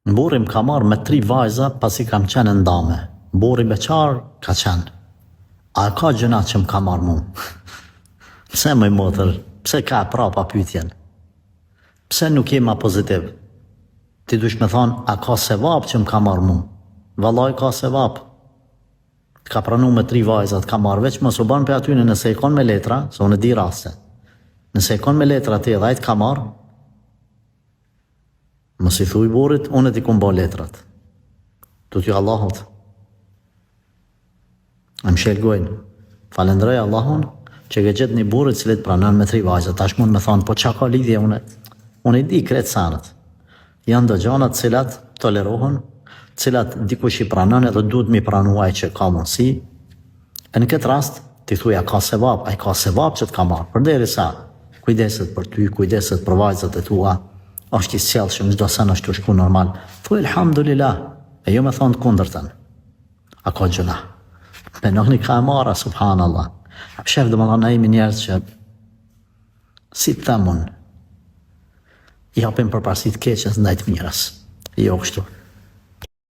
Burri më ka marrë me 3 vajza pasi kam qenë ndame. Burri beqar ka qenë. A ka gjëna që më ka marrë mu? Pse më i motër? Pse ka prapa pyetjen? Pse nuk jema pozitiv? Ti dush me thonë, a ka sevap që më ka marrë mu? Vallaj ka sevap. Ka pranu me 3 vajzat, ka marrë veç mos u ban për atyne nëse i kon me letra, se unë di raste. Nëse i kon me letra ti edhe ajt ka marrë, mos i thuj burrit, unë ti kun bo letrat. Tutju Allahut. Më shelgojnë. Falendroj Allahun që ke gjetë një burrit cilet pranon me 3 vajzat. Tash mund me thonë, po qa ka lidhje une? Unë i di kretë sanët. Janë do gjanat cilat tolerohen, cilat dikush i pranon edhe duhet mi pranuaj që ka mundësi. E në këtë rast, ti thuja ka sevap, a i ka sevap që të ka marrë. Përderisa kujdeset për ty, kujdeset për vajzat e tua, është i sjellshëm, çdo sen është të shku normal. Thuaj elhamdulillah, e jo me thonë të kundërtën. A ka gjëna? Me nuk një ka e marra, subhanallah. A shef dhe më thonë, a imi njerës që si të themun, i hapim përparësit keqës ndaj të mirës. Jo kështu.